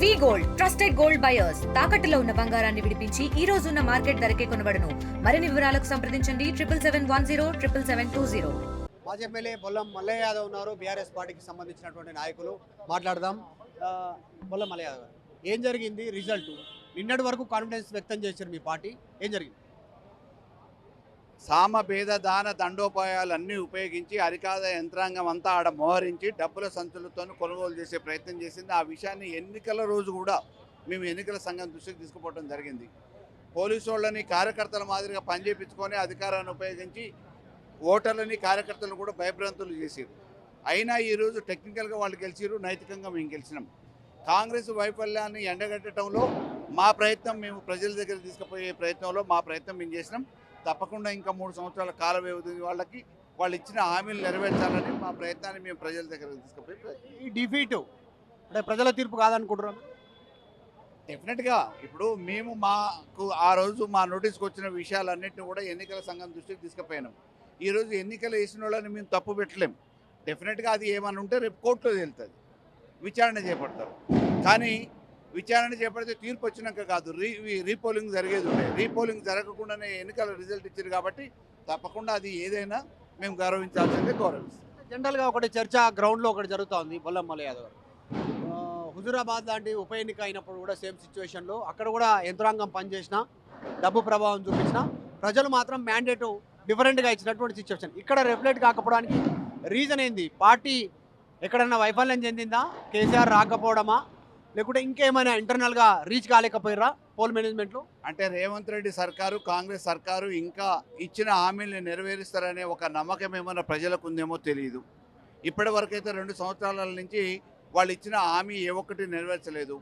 వి gold trusted gold buyers తాకట్టులో ఉన్న బంగారాన్ని విడిపించి ఈ రోజు ఉన్న మార్కెట్ ధరకే కొనబడును. మరిన్ని వివరాలకు సంప్రదించండి 7771077720. మాజీ ఎమ్మెల్యే బొల్లం మల్లయ్య యాదవ్ ఉన్నారు. బీఆర్ఎస్ పార్టీకి సంబంధించినటువంటి నాయకులు మాట్లాడదాం. బొల్లం మల్లయ్య యాదవ్ గారు, ఏం జరిగింది రిజల్ట్? నిన్నటి వరకు కాన్ఫిడెన్స్ వ్యక్తం చేశారు మీ పార్టీ, ఏం జరిగింది? సామభేద దాన దండోపాయాలన్నీ ఉపయోగించి అరికాద యంత్రాంగం అంతా ఆడ మోహరించి డబ్బుల సంచులతో కొనుగోలు చేసే ప్రయత్నం చేసింది. ఆ విషయాన్ని ఎన్నికల రోజు కూడా మేము ఎన్నికల సంఘం దృష్టికి తీసుకుపోవడం జరిగింది. పోలీసు వాళ్ళని కార్యకర్తల మాదిరిగా పనిచేపించుకొని అధికారాన్ని ఉపయోగించి ఓటర్లని కార్యకర్తలను కూడా భయభ్రాంతులు చేసారు. అయినా ఈరోజు టెక్నికల్గా వాళ్ళు గెలిచారు, నైతికంగా మేము గెలిచినాం. కాంగ్రెస్ వైఫల్యాన్ని ఎండగట్టడంలో మా ప్రయత్నం, మేము ప్రజల దగ్గర తీసుకుపోయే ప్రయత్నంలో మా ప్రయత్నం మేము చేసినాం. తప్పకుండా ఇంకా 3 సంవత్సరాల కాల వ్యవధి వాళ్ళకి వాళ్ళు ఇచ్చిన హామీలు నెరవేర్చాలని మా ప్రయత్నాన్ని మేము ప్రజల దగ్గర తీసుకుపోయి ఈ డిఫీట్ అంటే ప్రజల తీర్పు కాదనుకుంటున్నాం. డెఫినెట్గా ఇప్పుడు మేము మాకు ఆ రోజు మా నోటీస్కి వచ్చిన విషయాలన్నింటినీ కూడా ఎన్నికల సంఘం దృష్టికి తీసుకుపోయినాం. ఈరోజు ఎన్నికలు వేసిన వాళ్ళని మేము తప్పు పెట్టలేం. డెఫినెట్గా అది ఏమని ఉంటే రేపు కోర్టులో తేలుతుంది, విచారణ చేపడతారు. కానీ విచారణ చేపడితే తీర్పు వచ్చినాక కాదు, రీపోలింగ్ జరిగేది ఉండే. రీపోలింగ్ జరగకుండానే ఎన్నికల రిజల్ట్ ఇచ్చారు కాబట్టి తప్పకుండా అది ఏదైనా మేము గౌరవించాల్సిందే, గౌరవిస్తాం. జనరల్గా ఒకటి చర్చ గ్రౌండ్లో ఒకటి జరుగుతోంది. బొల్లం మల్లయ్య యాదవ్ గారు, హుజూరాబాద్ లాంటి ఉప ఎన్నిక అయినప్పుడు కూడా సేమ్ సిచ్యువేషన్లో అక్కడ కూడా యంత్రాంగం పనిచేసిన, డబ్బు ప్రభావం చూపించిన, ప్రజలు మాత్రం మ్యాండేట్ డిఫరెంట్గా ఇచ్చినటువంటి సిచ్యువేషన్. ఇక్కడ రిఫ్లెక్ట్ కాకపోవడానికి రీజన్ ఏంది? పార్టీ ఎక్కడన్నా వైఫల్యం చెందిందా? కేసీఆర్ రాకపోవడమా? లేకుంటే ఇంకేమైనా ఇంటర్నల్గా రీచ్ కాలేకపోయారా పోల్ మేనేజ్మెంట్లో? అంటే రేవంత్ రెడ్డి సర్కారు, కాంగ్రెస్ సర్కారు ఇంకా ఇచ్చిన హామీలను నెరవేరుస్తారనే ఒక నమ్మకం ఏమైనా ప్రజలకు ఉందేమో తెలియదు. ఇప్పటి వరకైతే 2 సంవత్సరాల నుంచి వాళ్ళు ఇచ్చిన హామీ ఏ ఒక్కటి నెరవేర్చలేదు.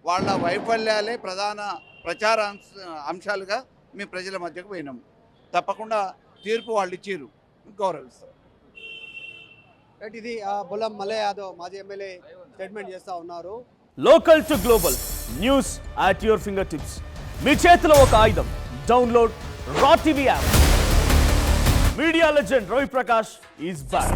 వాళ్ళ వైఫల్యాలే ప్రధాన ప్రచార అంశాలుగా మేము ప్రజల మధ్యకు పోయినాం. తప్పకుండా తీర్పు వాళ్ళు ఇచ్చిర్రు, గౌరవిస్తాం. ఇది బొల్లం మల్లయ్య యాదవ్ మాజీ ఎమ్మెల్యే స్టేట్మెంట్ చేస్తూ ఉన్నారు. Local to global news at your finger tips. మీ చేతిలో ఒక ఆయుధం. Download raw TV app. Media legend Ravi Prakash is back.